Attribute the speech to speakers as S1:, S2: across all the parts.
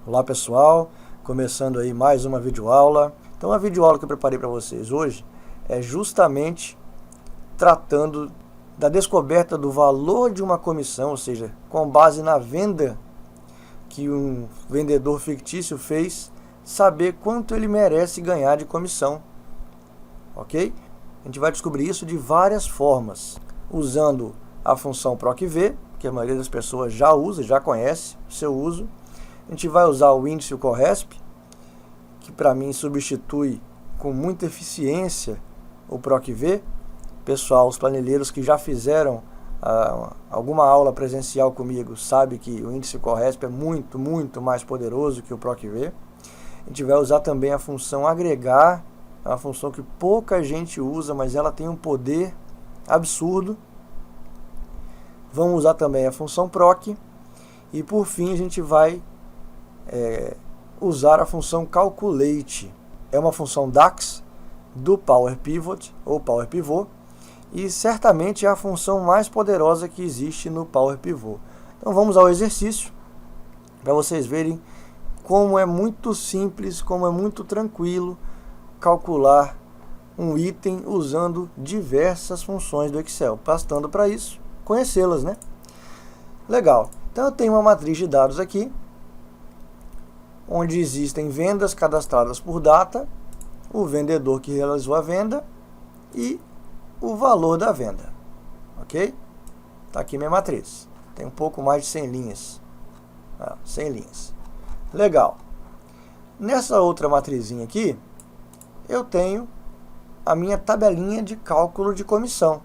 S1: Olá pessoal, começando aí mais uma videoaula. Então a videoaula que eu preparei para vocês hoje é justamente tratando da descoberta do valor de uma comissão, ou seja, com base na venda que um vendedor fictício fez, saber quanto ele merece ganhar de comissão, ok? A gente vai descobrir isso de várias formas, usando a função PROC-V, que a maioria das pessoas já usa, já conhece o seu uso. A gente vai usar o índice e o CORRESP, que para mim substitui com muita eficiência o PROC-V. Pessoal, os planilheiros que já fizeram alguma aula presencial comigo sabem que o índice e o CORRESP é muito mais poderoso que o PROC-V. A gente vai usar também a função agregar, é uma função que pouca gente usa, mas ela tem um poder absurdo. Vamos usar também a função PROC. E por fim a gente vai usar a função Calculate. É uma função DAX do Power Pivot ou Power Pivot e certamente é a função mais poderosa que existe no Power Pivot. Então vamos ao exercício para vocês verem como é muito simples, como é muito tranquilo calcular um item usando diversas funções do Excel, bastando para isso conhecê-las, né? Legal. Então eu tenho uma matriz de dados aqui onde existem vendas cadastradas por data, o vendedor que realizou a venda e o valor da venda, ok? Está aqui minha matriz, tem um pouco mais de 100 linhas, 100 linhas, legal. Nessa outra matrizinha aqui, eu tenho a minha tabelinha de cálculo de comissão,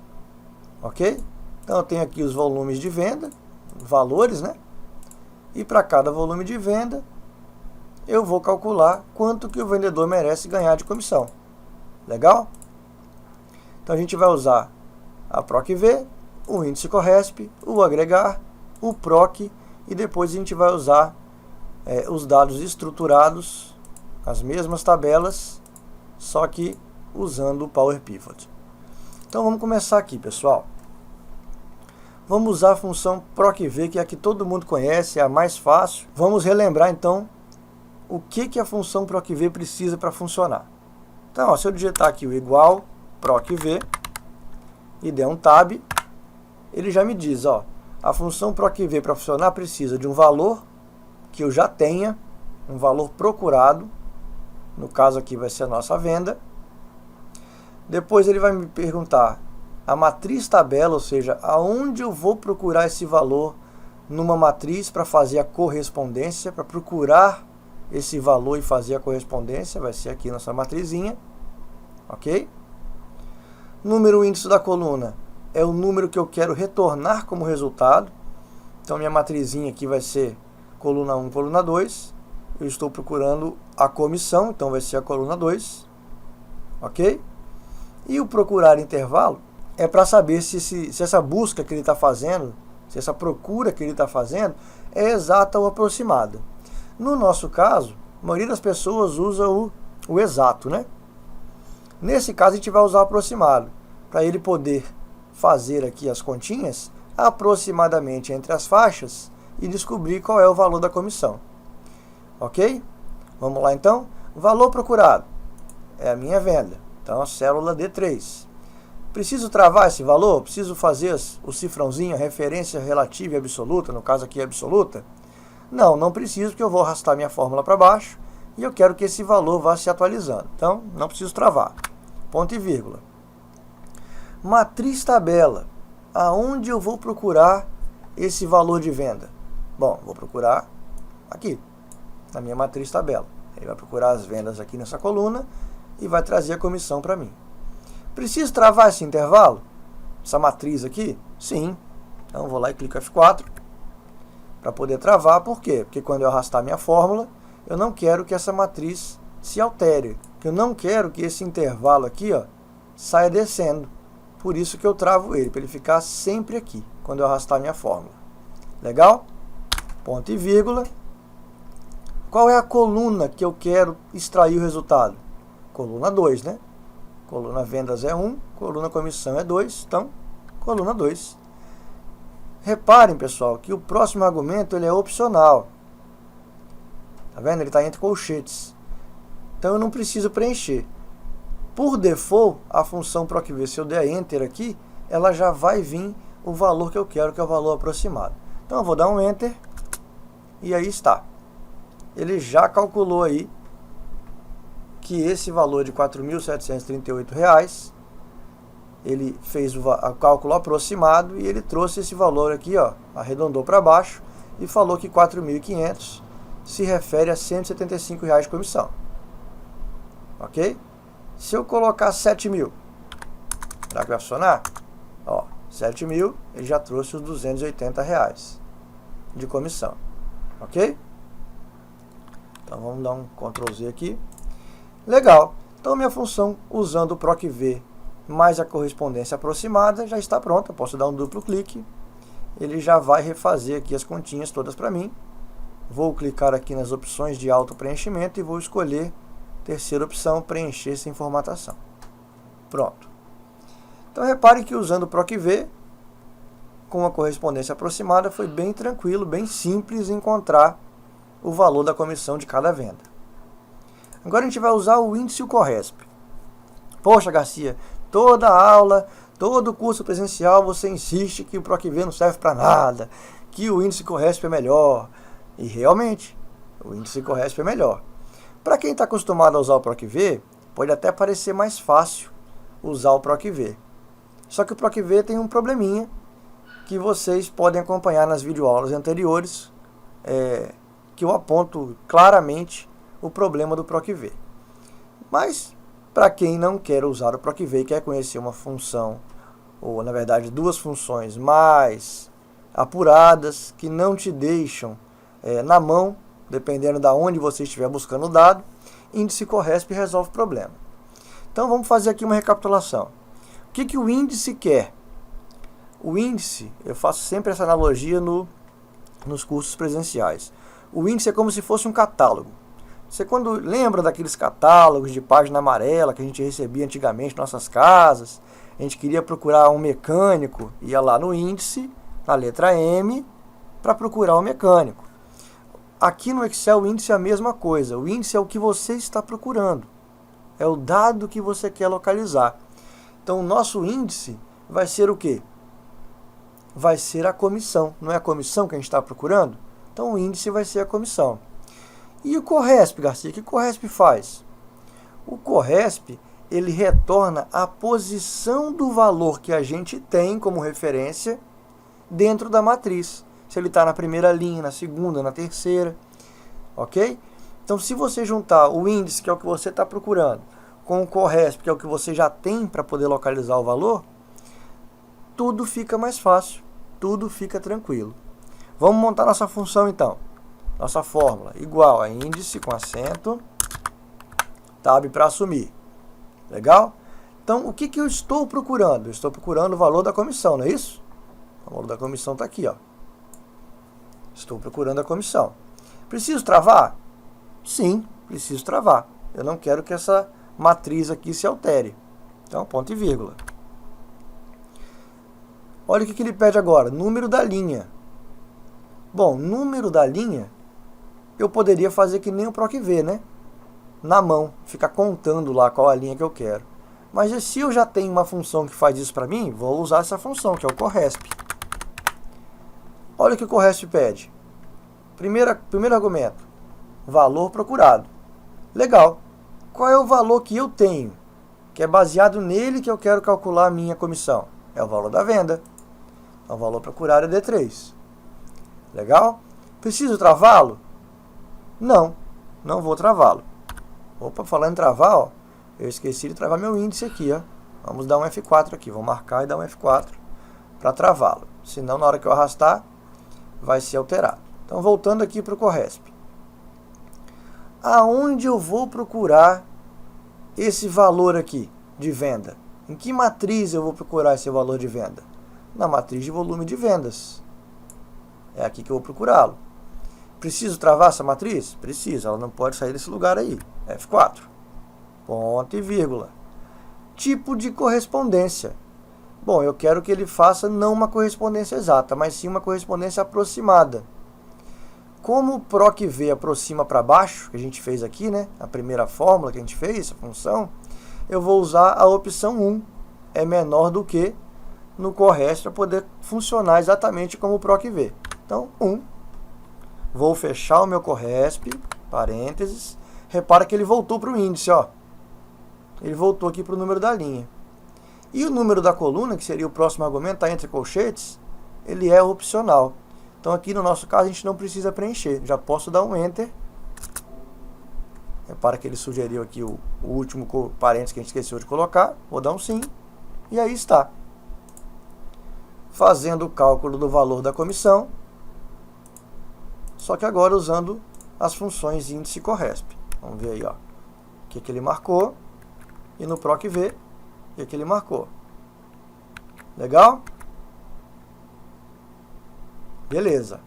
S1: ok? Então eu tenho aqui os volumes de venda, valores, né? E para cada volume de venda, eu vou calcular quanto que o vendedor merece ganhar de comissão. Legal? Então a gente vai usar a PROC-V, o índice CORRESP, o agregar, o PROC e depois a gente vai usar os dados estruturados, as mesmas tabelas, só que usando o Power Pivot. Então vamos começar aqui, pessoal. Vamos usar a função PROC-V, que é a que todo mundo conhece, é a mais fácil. Vamos relembrar então o que a função PROC-V precisa para funcionar. Então, se eu digitar aqui o igual PROC-V e der um tab, ele já me diz, a função PROC-V para funcionar precisa de um valor que eu já tenha, um valor procurado, no caso aqui vai ser a nossa venda. Depois ele vai me perguntar a matriz tabela, ou seja, aonde eu vou procurar esse valor numa matriz para fazer a correspondência, para procurar esse valor e fazer a correspondência, vai ser aqui nossa matrizinha, ok? Número índice da coluna é o número que eu quero retornar como resultado, então minha matrizinha aqui vai ser coluna 1, coluna 2, eu estou procurando a comissão, então vai ser a coluna 2, ok? E o procurar intervalo é para saber se essa busca que ele está fazendo, se essa procura que ele está fazendo é exata ou aproximada. No nosso caso, a maioria das pessoas usa o exato, né? Nesse caso, a gente vai usar o aproximado, para ele poder fazer aqui as continhas aproximadamente entre as faixas e descobrir qual é o valor da comissão. Ok? Vamos lá então. Valor procurado é a minha venda. Então, a célula D3. Preciso travar esse valor? Preciso fazer o cifrãozinho, a referência relativa e absoluta, no caso aqui é absoluta? Não preciso, porque eu vou arrastar minha fórmula para baixo e eu quero que esse valor vá se atualizando. Então, não preciso travar. Ponto e vírgula. Matriz tabela. Aonde eu vou procurar esse valor de venda? Bom, vou procurar aqui, na minha matriz tabela. Ele vai procurar as vendas aqui nessa coluna e vai trazer a comissão para mim. Preciso travar esse intervalo? Essa matriz aqui? Sim. Então, vou lá e clico F4. Para poder travar, por quê? Porque quando eu arrastar minha fórmula, eu não quero que essa matriz se altere. Eu não quero que esse intervalo aqui saia descendo. Por isso que eu travo ele, para ele ficar sempre aqui, quando eu arrastar minha fórmula. Legal? Ponto e vírgula. Qual é a coluna que eu quero extrair o resultado? Coluna 2, né? Coluna vendas é 1, coluna comissão é 2, então, coluna 2. Reparem, pessoal, que o próximo argumento ele é opcional. Tá vendo? Ele está entre colchetes. Então eu não preciso preencher. Por default, a função PROC-V, se eu der Enter aqui, ela já vai vir o valor que eu quero, que é o valor aproximado. Então eu vou dar um Enter e aí está. Ele já calculou aí que esse valor de R$ 4.738, ele fez o cálculo aproximado e ele trouxe esse valor aqui, ó, arredondou para baixo e falou que 4.500 se refere a R$ 175 de comissão. Ok? Se eu colocar 7.000, será que vai funcionar? Ó, 7.000, ele já trouxe os R$ 280 de comissão. Ok? Então vamos dar um Ctrl Z aqui. Legal. Então minha função usando o PROC-V mais a correspondência aproximada já está pronta. Eu posso dar um duplo clique. Ele já vai refazer aqui as continhas todas para mim. Vou clicar aqui nas opções de auto-preenchimento e vou escolher a terceira opção, preencher sem formatação. Pronto. Então repare que usando o PROC-V com a correspondência aproximada foi bem tranquilo, bem simples encontrar o valor da comissão de cada venda. Agora a gente vai usar o índice e o CORRESP. Poxa, Garcia, toda aula, todo curso presencial você insiste que o PROC-V não serve para nada, que o índice e CORRESP é melhor. E realmente, o índice e CORRESP é melhor. Para quem está acostumado a usar o PROC-V, pode até parecer mais fácil usar o PROC-V. Só que o PROC-V tem um probleminha que vocês podem acompanhar nas videoaulas anteriores, que eu aponto claramente o problema do PROC-V. Mas, para quem não quer usar o PROC-V e quer conhecer uma função, ou na verdade duas funções mais apuradas, que não te deixam na mão, dependendo de onde você estiver buscando o dado, índice CORRESP resolve o problema. Então vamos fazer aqui uma recapitulação. O que o índice quer? O índice, eu faço sempre essa analogia nos cursos presenciais. O índice é como se fosse um catálogo. Você quando lembra daqueles catálogos de página amarela que a gente recebia antigamente em nossas casas, a gente queria procurar um mecânico, ia lá no índice, na letra M, para procurar um mecânico. Aqui no Excel o índice é a mesma coisa. O índice é o que você está procurando. É o dado que você quer localizar. Então o nosso índice vai ser o quê? Vai ser a comissão. Não é a comissão que a gente está procurando? Então o índice vai ser a comissão. E o CORRESP, Garcia? O que o CORRESP faz? O CORRESP, ele retorna a posição do valor que a gente tem como referência dentro da matriz. Se ele está na primeira linha, na segunda, na terceira. Ok? Então, se você juntar o índice, que é o que você está procurando, com o CORRESP, que é o que você já tem para poder localizar o valor, tudo fica mais fácil, tudo fica tranquilo. Vamos montar nossa função, então. Nossa fórmula, igual a índice com acento, tab para assumir. Legal? Então, o que eu estou procurando? Eu estou procurando o valor da comissão, não é isso? O valor da comissão está aqui, ó. Estou procurando a comissão. Preciso travar? Sim, preciso travar. Eu não quero que essa matriz aqui se altere. Então, ponto e vírgula. Olha o que ele pede agora, número da linha. Bom, número da linha, eu poderia fazer que nem o PROC-V, né? Na mão, ficar contando lá qual a linha que eu quero. Mas se eu já tenho uma função que faz isso para mim, vou usar essa função, que é o CORRESP. Olha o que o CORRESP pede. Primeiro argumento, valor procurado. Legal. Qual é o valor que eu tenho? Que é baseado nele que eu quero calcular a minha comissão. É o valor da venda. O valor procurado é D3. Legal? Preciso travá-lo? Não, não vou travá-lo. Opa, falando em travar, ó, eu esqueci de travar meu índice aqui, ó. Vamos dar um F4 aqui, vou marcar e dar um F4 para travá-lo. Senão, na hora que eu arrastar, vai ser alterado. Então, voltando aqui para o CORRESP. Aonde eu vou procurar esse valor aqui de venda? Em que matriz eu vou procurar esse valor de venda? Na matriz de volume de vendas. É aqui que eu vou procurá-lo. Preciso travar essa matriz? Preciso, ela não pode sair desse lugar aí. F4. Ponto e vírgula. Tipo de correspondência. Bom, eu quero que ele faça não uma correspondência exata, mas sim uma correspondência aproximada. Como o PROC-V aproxima para baixo, que a gente fez aqui, né? A primeira fórmula que a gente fez, essa função, eu vou usar a opção 1, é menor do que, no CORRESP, para poder funcionar exatamente como o PROC-V. Então, 1. Vou fechar o meu CORRESP, parênteses. Repara que ele voltou para o índice, ó. Ele voltou aqui para o número da linha. E o número da coluna, que seria o próximo argumento, está entre colchetes, ele é opcional. Então aqui no nosso caso a gente não precisa preencher. Já posso dar um Enter. Repara que ele sugeriu aqui o último parênteses que a gente esqueceu de colocar. Vou dar um Sim. E aí está. Fazendo o cálculo do valor da comissão. Só que agora usando as funções índice e CORRESP. Vamos ver aí, ó. O que ele marcou. E no PROC-V, o que ele marcou. Legal? Beleza.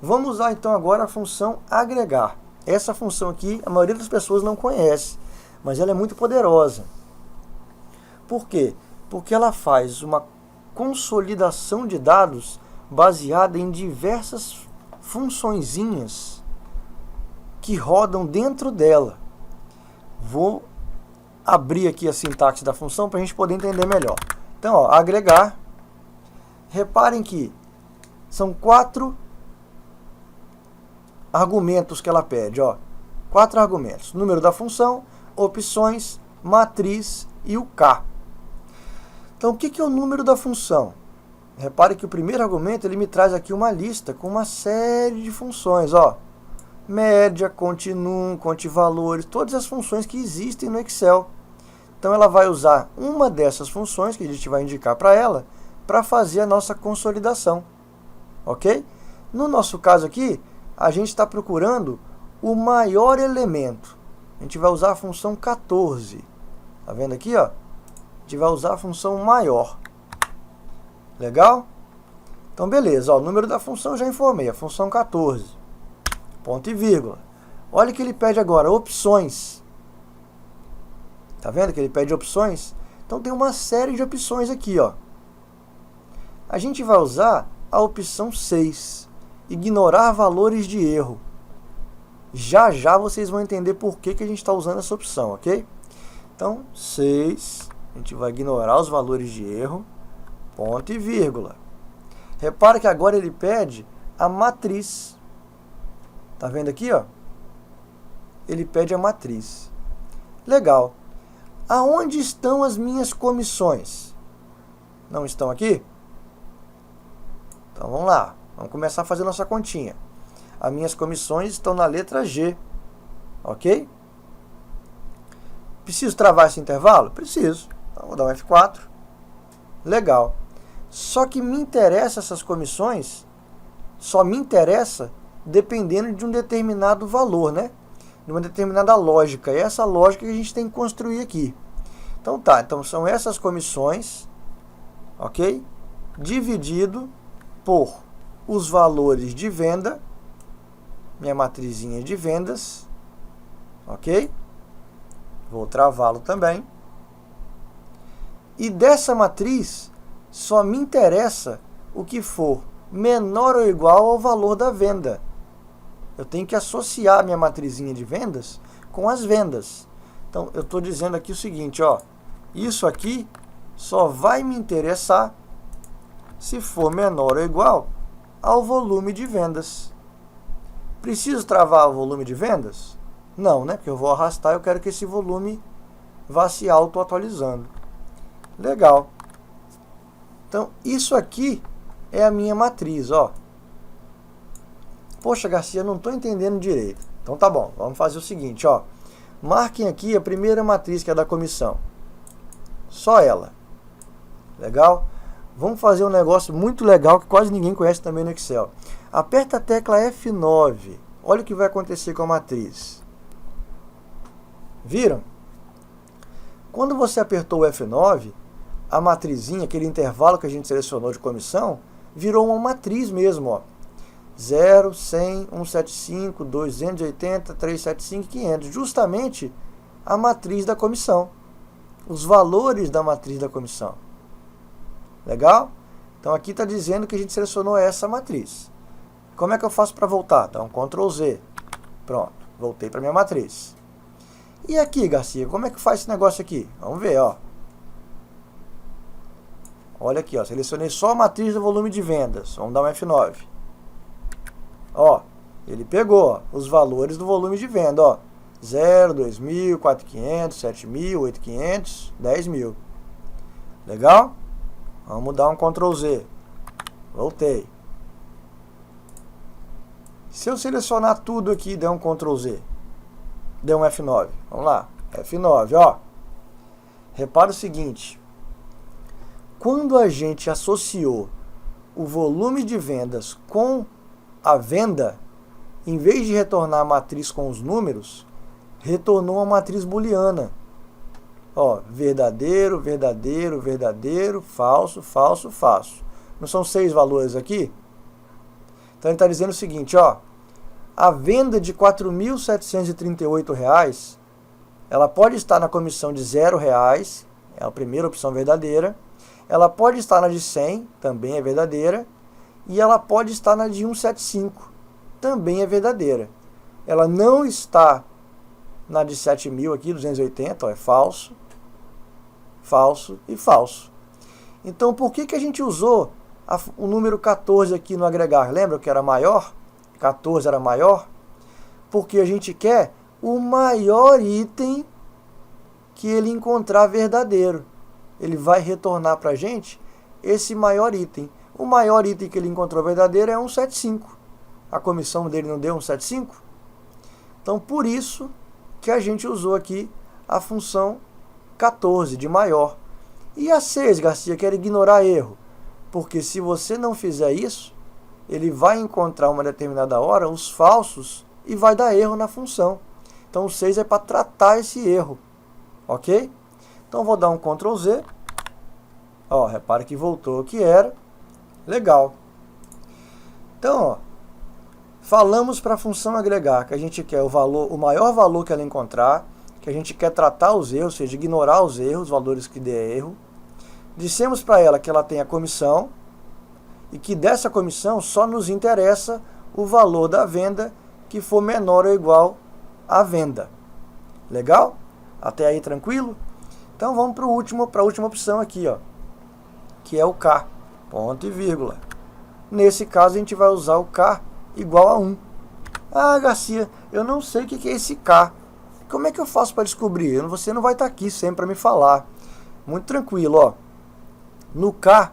S1: Vamos usar então agora a função agregar. Essa função aqui, a maioria das pessoas não conhece, mas ela é muito poderosa. Por quê? Porque ela faz uma consolidação de dados baseada em diversas funçõezinhas que rodam dentro dela. Vou abrir aqui a sintaxe da função para a gente poder entender melhor. Então, ó, agregar. Reparem que são 4 argumentos que ela pede, ó. 4 argumentos. Número da função, opções, matriz e o K. Então, o que é o número da função? Repare que o primeiro argumento ele me traz aqui uma lista com uma série de funções, ó. Média, continum, conte-valores, todas as funções que existem no Excel. Então, ela vai usar uma dessas funções que a gente vai indicar para ela para fazer a nossa consolidação. Ok? No nosso caso aqui, a gente está procurando o maior elemento. A gente vai usar a função 14. Tá vendo aqui, ó? A gente vai usar a função maior. Legal? Então, beleza. Ó, o número da função eu já informei. A função 14. Ponto e vírgula. Olha o que ele pede agora. Opções. Tá vendo que ele pede opções? Então, tem uma série de opções aqui, ó. A gente vai usar a opção 6. Ignorar valores de erro. Já já vocês vão entender por que a gente está usando essa opção, ok? Então, 6. A gente vai ignorar os valores de erro. Ponto e vírgula. Repara que agora ele pede a matriz. Tá vendo aqui, ó? Ele pede a matriz. Legal. Aonde estão as minhas comissões? Não estão aqui? Então vamos lá. Vamos começar a fazer nossa continha. As minhas comissões estão na letra G. Ok? Preciso travar esse intervalo? Preciso. Então vou dar um F4. Legal. Só que me interessa essas comissões, só me interessa dependendo de um determinado valor, né? De uma determinada lógica. E essa lógica que a gente tem que construir aqui. Então tá, então são essas comissões, ok? Dividido por os valores de venda, minha matrizinha de vendas, ok? Vou travá-lo também. E dessa matriz, só me interessa o que for menor ou igual ao valor da venda. Eu tenho que associar a minha matrizinha de vendas com as vendas. Então, eu estou dizendo aqui o seguinte, ó. Isso aqui só vai me interessar se for menor ou igual ao volume de vendas. Preciso travar o volume de vendas? Não, né? Porque eu vou arrastar e eu quero que esse volume vá se auto-atualizando. Legal. Então, isso aqui é a minha matriz, ó. Poxa, Garcia, não estou entendendo direito. Então tá bom, vamos fazer o seguinte, ó. Marquem aqui a primeira matriz, que é da comissão. Só ela. Legal? Vamos fazer um negócio muito legal que quase ninguém conhece também no Excel. Aperta a tecla F9. Olha o que vai acontecer com a matriz. Viram? Quando você apertou o F9, a matrizinha, aquele intervalo que a gente selecionou de comissão, virou uma matriz mesmo, ó. 0, 100, 175, 280, 375 e 500. Justamente a matriz da comissão. Os valores da matriz da comissão. Legal? Então aqui está dizendo que a gente selecionou essa matriz. Como é que eu faço para voltar? Dá um Ctrl Z. Pronto, voltei para minha matriz. E aqui, Garcia, como é que faz esse negócio aqui? Vamos ver, ó. Olha aqui, ó, selecionei só a matriz do volume de vendas. Vamos dar um F9. Ó, ele pegou ó, os valores do volume de venda, ó. 0, 2.000, 4.500, 7.000, 8.500, 10.000. Legal? Vamos dar um Ctrl Z. Voltei. Se eu selecionar tudo aqui e der um Ctrl Z, der um F9. Vamos lá, F9, ó. Repara o seguinte. Quando a gente associou o volume de vendas com a venda, em vez de retornar a matriz com os números, retornou uma matriz booleana. Ó, verdadeiro, verdadeiro, verdadeiro, falso, falso, falso. Não são 6 valores aqui? Então ele está dizendo o seguinte, ó. A venda de R$ 4.738, ela pode estar na comissão de R$0, é a primeira opção verdadeira. Ela pode estar na de 100, também é verdadeira. E ela pode estar na de 175, também é verdadeira. Ela não está na de 7.000 aqui, 280, ó, é falso, falso e falso. Então, por que a gente usou o número 14 aqui no agregar? Lembra que era maior? 14 era maior? Porque a gente quer o maior item que ele encontrar verdadeiro. Ele vai retornar para a gente esse maior item. O maior item que ele encontrou verdadeiro é 175. A comissão dele não deu 175? Então, por isso que a gente usou aqui a função 14, de maior. E a 6, Garcia, quer ignorar erro. Porque se você não fizer isso, ele vai encontrar uma determinada hora os falsos e vai dar erro na função. Então, o 6 é para tratar esse erro. Ok? Então, vou dar um Ctrl Z. Ó, repara que voltou o que era. Legal. Então, ó, falamos para a função agregar que a gente quer o maior valor que ela encontrar, que a gente quer tratar os erros, ou seja, ignorar os erros, os valores que der erro. Dissemos para ela que ela tem a comissão e que dessa comissão só nos interessa o valor da venda que for menor ou igual à venda. Legal? Até aí tranquilo? Então vamos para a última opção aqui, ó, que é o K, ponto e vírgula. Nesse caso a gente vai usar o K igual a 1. Ah, Garcia, eu não sei o que é esse K. Como é que eu faço para descobrir? Você não vai estar aqui sempre para me falar. Muito tranquilo, ó. No K,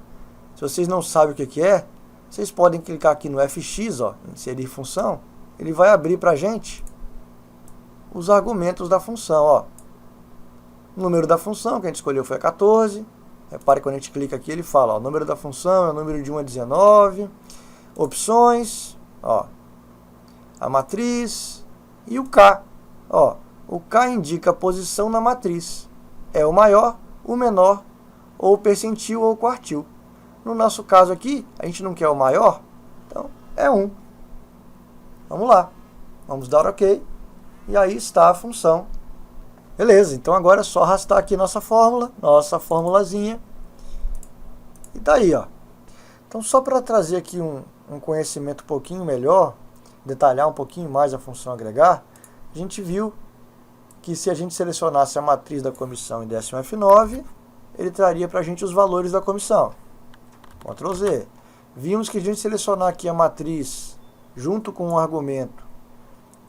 S1: se vocês não sabem o que é, vocês podem clicar aqui no FX, ó, inserir função. Ele vai abrir para a gente os argumentos da função, ó. O número da função que a gente escolheu foi 14. Repare que quando a gente clica aqui, ele fala, ó, o número da função é o número de 1 a 19. Opções, ó, a matriz e o K. Ó, o K indica a posição na matriz. É o maior, o menor, ou o percentil ou o quartil. No nosso caso aqui, a gente não quer o maior, então é 1. Vamos lá. Vamos dar OK. E aí está a função. Beleza, então agora é só arrastar aqui nossa fórmula, nossa formulazinha. E tá aí, ó. Então só para trazer aqui um conhecimento um pouquinho melhor, detalhar um pouquinho mais a função agregar, a gente viu que se a gente selecionasse a matriz da comissão e desse um F9, ele traria para a gente os valores da comissão. Ctrl Z. Vimos que a gente selecionar aqui a matriz junto com o argumento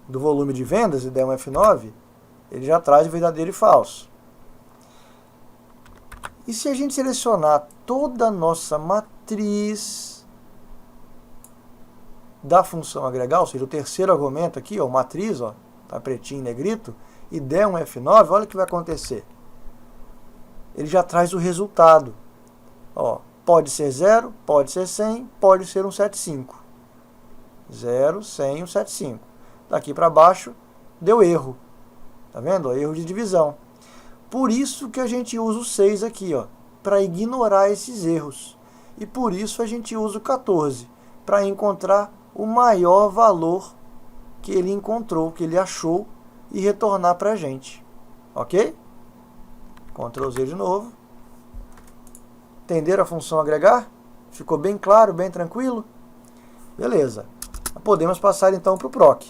S1: do volume de vendas e der um F9, ele já traz verdadeiro e falso. E se a gente selecionar toda a nossa matriz da função agregar, ou seja, o terceiro argumento aqui, ó, matriz, ó, tá pretinho e negrito, e der um F9, olha o que vai acontecer. Ele já traz o resultado. Ó, pode ser 0, pode ser 100, pode ser 175. 0, 100, 175. Daqui para baixo, deu erro. Tá vendo? Erro de divisão. Por isso que a gente usa o 6 aqui, ó, para ignorar esses erros. E por isso a gente usa o 14, para encontrar o maior valor que ele encontrou, que ele achou, e retornar para a gente. Ok? Ctrl Z de novo. Entenderam a função agregar? Ficou bem claro, bem tranquilo? Beleza. Podemos passar então para o proc.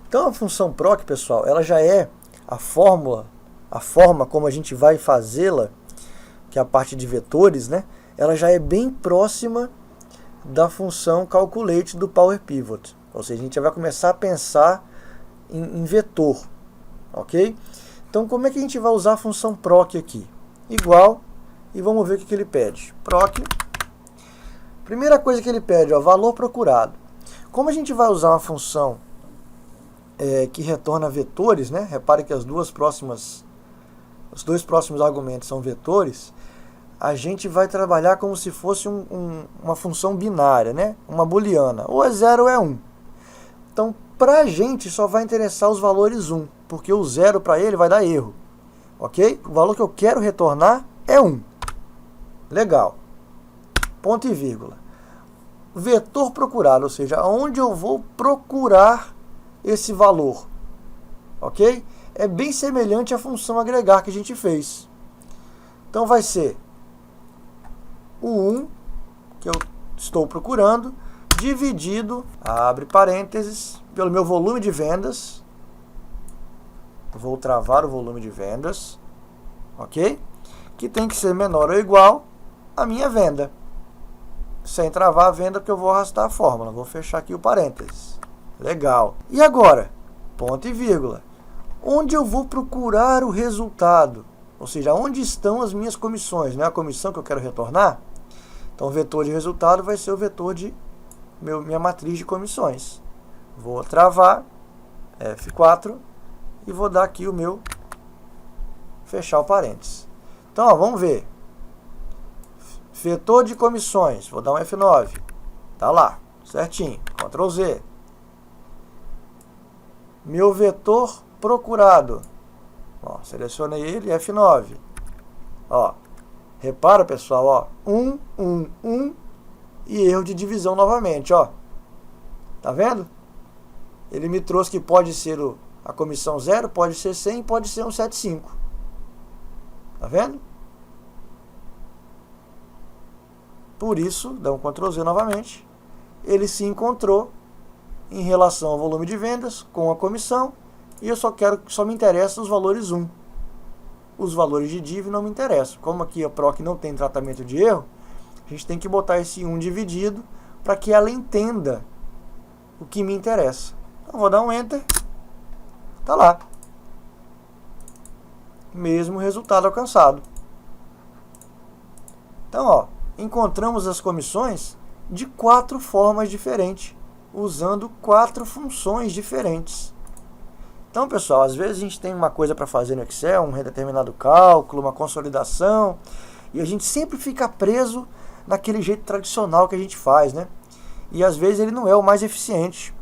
S1: Então a função proc, pessoal, ela já é a forma como a gente vai fazê-la, que é a parte de vetores, né? Ela já é bem próxima da função calculate do Power Pivot. Ou seja, a gente já vai começar a pensar em vetor, ok? Então como é que a gente vai usar a função proc aqui? Igual, e vamos ver o que ele pede. Proc, primeira coisa que ele pede, ó, valor procurado. Como a gente vai usar uma função que retorna vetores, né? Repare que os dois próximos argumentos são vetores. A gente vai trabalhar como se fosse uma função binária, né? Uma booleana, ou é 0 ou é 1. Então, para a gente só vai interessar os valores 1, porque o 0 para ele vai dar erro, ok? O valor que eu quero retornar é 1. Legal. Ponto e vírgula. Vetor procurado, ou seja, onde eu vou procurar esse valor, ok? É bem semelhante à função agregar que a gente fez. Então vai ser o 1, que eu estou procurando, dividido, abre parênteses, pelo meu volume de vendas. Vou travar o volume de vendas, ok? Que tem que ser menor ou igual à minha venda. Sem travar a venda, porque eu vou arrastar a fórmula. Vou fechar aqui o parênteses. Legal. E agora? Ponto e vírgula. Onde eu vou procurar o resultado? Ou seja, onde estão as minhas comissões? Não é a comissão que eu quero retornar? Então, o vetor de resultado vai ser o vetor de minha matriz de comissões. Vou travar, F4, e vou dar aqui o meu fechar o parênteses. Então, ó, vamos ver. Vetor de comissões, vou dar um F9. Tá lá, certinho. Ctrl Z. Meu vetor procurado. Ó, selecionei ele, F9. Ó, repara, pessoal, ó, 1, 1, 1 e erro de divisão novamente, ó. Tá vendo? Ele me trouxe que pode ser a comissão 0, pode ser 100, pode ser 175. Tá vendo? Por isso, dá um Ctrl Z novamente, ele se encontrou em relação ao volume de vendas com a comissão, e eu só me interessa os valores 1. Os valores de div não me interessam. Como aqui a proc não tem tratamento de erro, a gente tem que botar esse 1 dividido para que ela entenda o que me interessa. Então vou dar um Enter. Tá lá. Mesmo resultado alcançado. Então, ó, encontramos as comissões de 4 formas diferentes, usando 4 funções diferentes. Então, pessoal, às vezes a gente tem uma coisa para fazer no Excel, um determinado cálculo, uma consolidação, e a gente sempre fica preso naquele jeito tradicional que a gente faz, né? E às vezes ele não é o mais eficiente,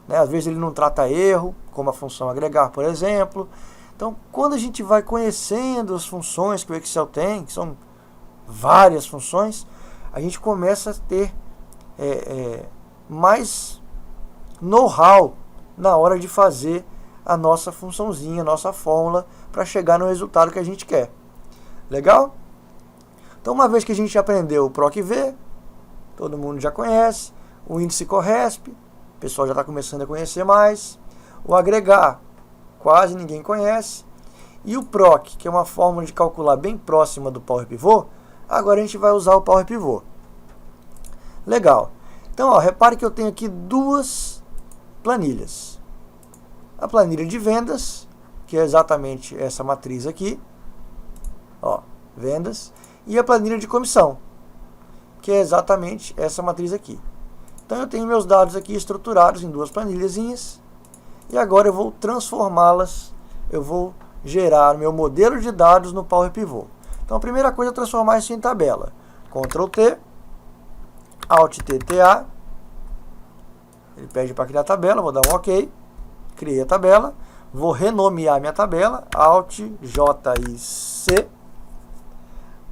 S1: né? Às vezes ele não trata erro, como a função agregar, por exemplo. Então, quando a gente vai conhecendo as funções que o Excel tem, que são várias funções, a gente começa a ter mais know-how na hora de fazer a nossa funçãozinha, a nossa fórmula, para chegar no resultado que a gente quer. Legal? Então, uma vez que a gente aprendeu o PROC-V, todo mundo já conhece, o índice CORRESP, o pessoal já está começando a conhecer mais, o agregar, quase ninguém conhece, e o PROC, que é uma fórmula de calcular bem próxima do Power Pivot, agora a gente vai usar o Power Pivot. Legal. Então, ó, repare que eu tenho aqui 2 planilhas. A planilha de vendas, que é exatamente essa matriz aqui, ó, vendas, e a planilha de comissão, que é exatamente essa matriz aqui. Então eu tenho meus dados aqui estruturados em 2 planilhazinhas, e agora eu vou transformá-las, eu vou gerar meu modelo de dados no Power Pivot. Então a primeira coisa é transformar isso em tabela. Ctrl T, Alt TTA, ele pede para criar a tabela, vou dar um OK. Criei a tabela, vou renomear minha tabela, Alt J I C.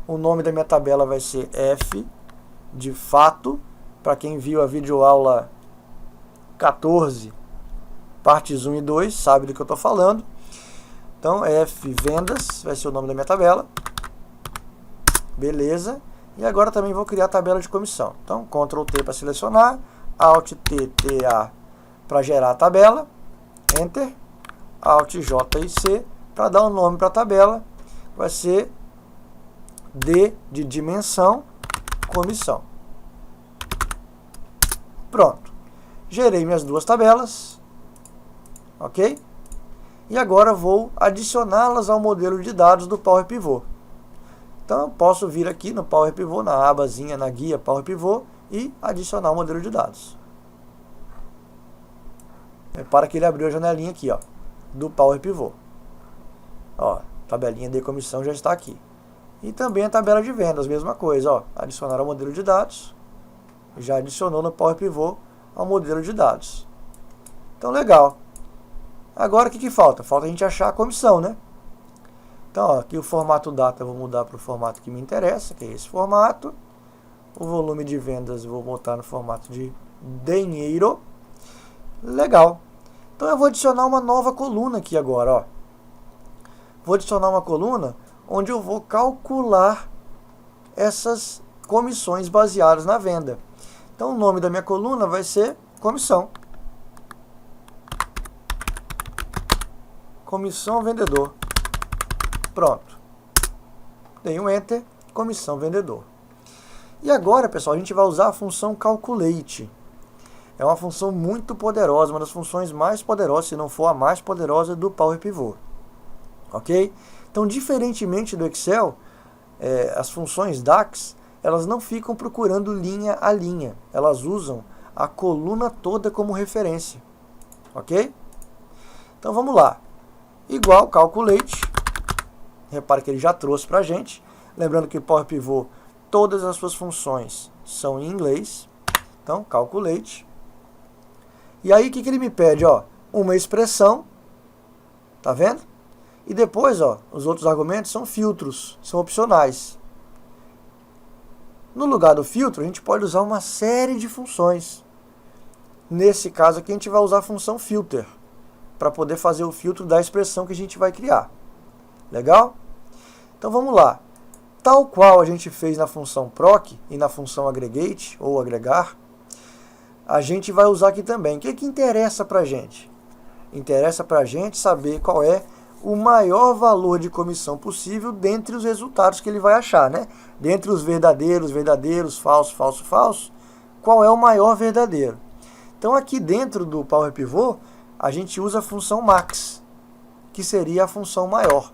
S1: O nome da minha tabela vai ser F de fato, para quem viu a videoaula 14, partes 1 e 2, sabe do que eu estou falando. Então, F vendas vai ser o nome da minha tabela. Beleza. E agora também vou criar a tabela de comissão. Então, Ctrl T para selecionar, Alt TTA para gerar a tabela, Enter, Alt, J e C, para dar um nome para a tabela, vai ser D de dimensão, comissão. Pronto. Gerei minhas duas tabelas, ok? E agora vou adicioná-las ao modelo de dados do Power Pivot. Então eu posso vir aqui no Power Pivot, na abazinha, na guia Power Pivot, e adicionar o modelo de dados. Repara que ele abriu a janelinha aqui, ó, do Power Pivot. Ó, tabelinha de comissão já está aqui. E também a tabela de vendas, mesma coisa, ó, adicionar ao modelo de dados. Já adicionou no Power Pivot ao modelo de dados. Então, legal. Agora, o que falta? Falta a gente achar a comissão, né? Então, ó, aqui o formato data eu vou mudar para o formato que me interessa, que é esse formato. O volume de vendas eu vou botar no formato de dinheiro. Legal. Então, eu vou adicionar uma nova coluna aqui agora, ó. Vou adicionar uma coluna onde eu vou calcular essas comissões baseadas na venda. Então, o nome da minha coluna vai ser comissão. Comissão vendedor. Pronto. Dei um Enter, comissão vendedor. E agora, pessoal, a gente vai usar a função Calculate. É uma função muito poderosa, uma das funções mais poderosas, se não for a mais poderosa do Power Pivot. Ok? Então, diferentemente do Excel, as funções DAX, elas não ficam procurando linha a linha. Elas usam a coluna toda como referência. Ok? Então, vamos lá. Igual Calculate. Repare que ele já trouxe para a gente. Lembrando que o Power Pivot, todas as suas funções são em inglês. Então, Calculate. E aí, o que ele me pede? Ó, uma expressão. Tá vendo? E depois, ó, os outros argumentos são filtros, são opcionais. No lugar do filtro, a gente pode usar uma série de funções. Nesse caso aqui, a gente vai usar a função filter, para poder fazer o filtro da expressão que a gente vai criar. Legal? Então vamos lá. Tal qual a gente fez na função proc e na função aggregate, ou agregar, a gente vai usar aqui também. O que interessa para a gente? Interessa para a gente saber qual é o maior valor de comissão possível dentre os resultados que ele vai achar, né? Dentre os verdadeiros, falso, qual é o maior verdadeiro? Então aqui dentro do Power Pivot, a gente usa a função max, que seria a função maior.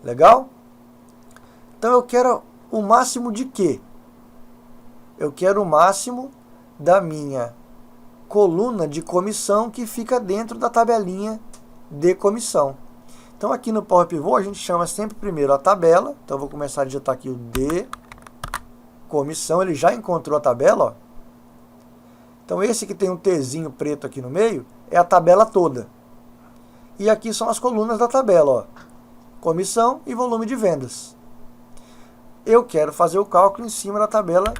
S1: Legal? Então eu quero o máximo de quê? Eu quero o máximo da minha coluna de comissão que fica dentro da tabelinha de comissão. Então aqui no Power Pivot a gente chama sempre primeiro a tabela. Então eu vou começar a digitar aqui o D comissão, ele já encontrou a tabela, ó. Então esse que tem um Tzinho preto aqui no meio é a tabela toda. E aqui são as colunas da tabela, ó. Comissão e volume de vendas. Eu quero fazer o cálculo em cima da tabela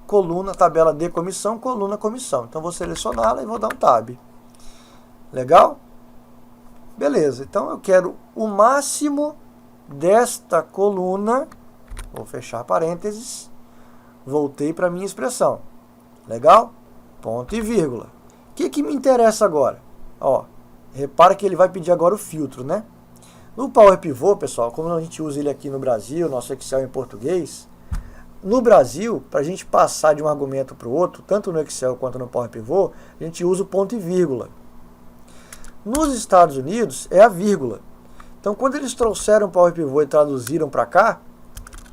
S1: coluna, tabela de comissão, coluna comissão. Então vou selecioná-la e vou dar um Tab. Legal? Beleza, então eu quero o máximo desta coluna, vou fechar parênteses, voltei para a minha expressão. Legal? Ponto e vírgula. O que me interessa agora? Ó, repara que ele vai pedir agora o filtro, né? No Power Pivot, pessoal, como a gente usa ele aqui no Brasil, nosso Excel em português, no Brasil, para a gente passar de um argumento para o outro, tanto no Excel quanto no Power Pivot, a gente usa o ponto e vírgula. Nos Estados Unidos é a vírgula. Então, quando eles trouxeram o Power Pivot e traduziram para cá,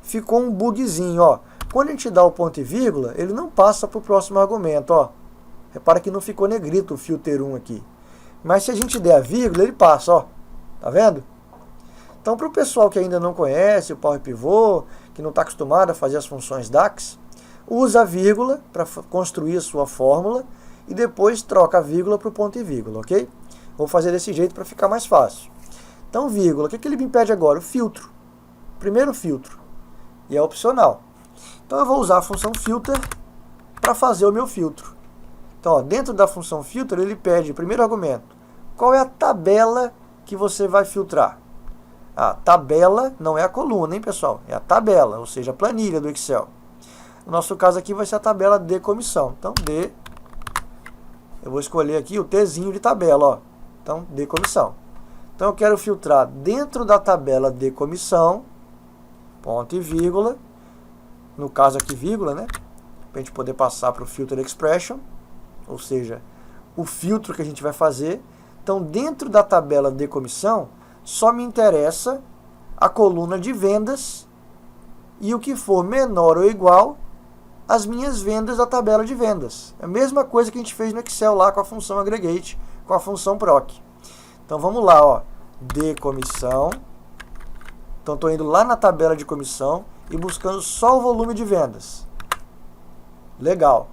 S1: ficou um bugzinho, ó. Quando a gente dá o ponto e vírgula, ele não passa para o próximo argumento, ó. Repara que não ficou negrito o filter 1 aqui. Mas se a gente der a vírgula, ele passa, ó. Tá vendo? Então, para o pessoal que ainda não conhece o Power Pivot, que não está acostumado a fazer as funções DAX, usa a vírgula para construir a sua fórmula e depois troca a vírgula para o ponto e vírgula, ok? Vou fazer desse jeito para ficar mais fácil. Então, vírgula, o que ele me pede agora? O filtro. Primeiro filtro. E é opcional. Então, eu vou usar a função filter para fazer o meu filtro. Então, ó, dentro da função filter, ele pede, primeiro argumento, qual é a tabela que você vai filtrar? A tabela não é a coluna, hein, pessoal? É a tabela, ou seja, a planilha do Excel. No nosso caso aqui vai ser a tabela de comissão. Então, de eu vou escolher aqui o Tzinho de tabela, ó. Então, decomissão. Então, eu quero filtrar dentro da tabela decomissão, ponto e vírgula, no caso aqui vírgula, né? Para a gente poder passar para o filter expression, ou seja, o filtro que a gente vai fazer. Então, dentro da tabela decomissão, só me interessa a coluna de vendas e o que for menor ou igual às minhas vendas da tabela de vendas. É a mesma coisa que a gente fez no Excel lá com a função aggregate, com a função proc. Então vamos lá, ó, decomissão. Então estou indo lá na tabela de comissão e buscando só o volume de vendas. Legal.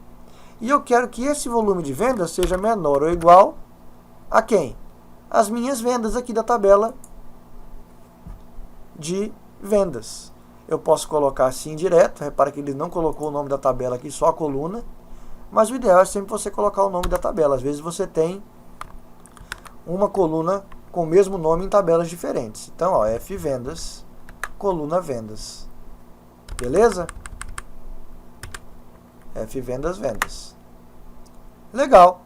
S1: E eu quero que esse volume de vendas seja menor ou igual a quem? As minhas vendas aqui da tabela de vendas. Eu posso colocar assim direto, repara que ele não colocou o nome da tabela aqui, só a coluna, mas o ideal é sempre você colocar o nome da tabela. Às vezes você tem uma coluna com o mesmo nome em tabelas diferentes. Então, ó, F vendas, coluna vendas. Beleza? F vendas, vendas. Legal.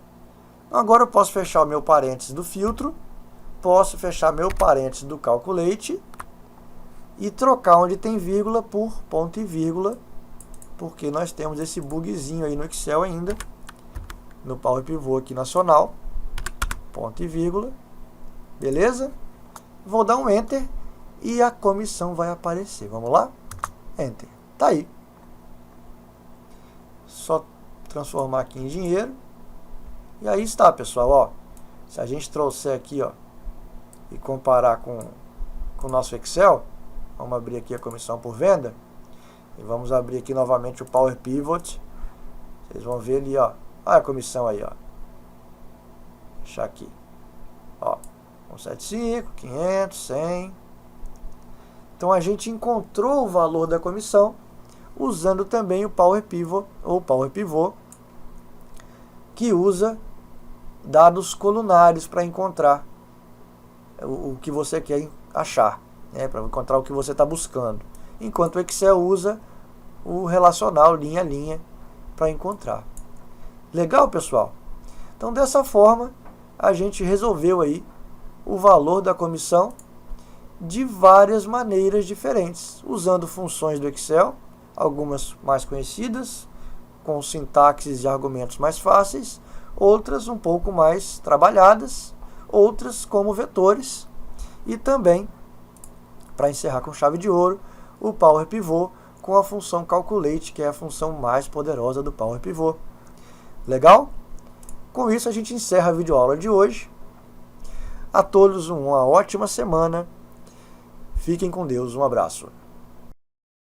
S1: Então, agora eu posso fechar o meu parênteses do filtro, posso fechar meu parênteses do calculate e trocar onde tem vírgula por ponto e vírgula, porque nós temos esse bugzinho aí no Excel ainda, no Power Pivot aqui nacional, ponto e vírgula, beleza? Vou dar um Enter e a comissão vai aparecer. Vamos lá? Enter. Tá aí. Só transformar aqui em dinheiro. E aí está, pessoal, ó. Se a gente trouxer aqui, ó, e comparar com o nosso Excel, vamos abrir aqui a comissão por venda e vamos abrir aqui novamente o Power Pivot. Vocês vão ver ali, ó, olha a comissão aí, ó. Deixar aqui, ó, 175, 500, 100. Então a gente encontrou o valor da comissão usando também o Power Pivot ou Power Pivot, que usa dados colunares para encontrar o que você quer achar, né, para encontrar o que você está buscando. Enquanto o Excel usa o relacional linha a linha para encontrar. Legal, pessoal? Então, dessa forma, a gente resolveu aí o valor da comissão de várias maneiras diferentes, usando funções do Excel, algumas mais conhecidas, com sintaxes e argumentos mais fáceis, outras um pouco mais trabalhadas, outras como vetores, e também, para encerrar com chave de ouro, o Power Pivot com a função Calculate, que é a função mais poderosa do Power Pivot. Legal? Com isso a gente encerra a videoaula de hoje. A todos uma ótima semana. Fiquem com Deus. Um abraço.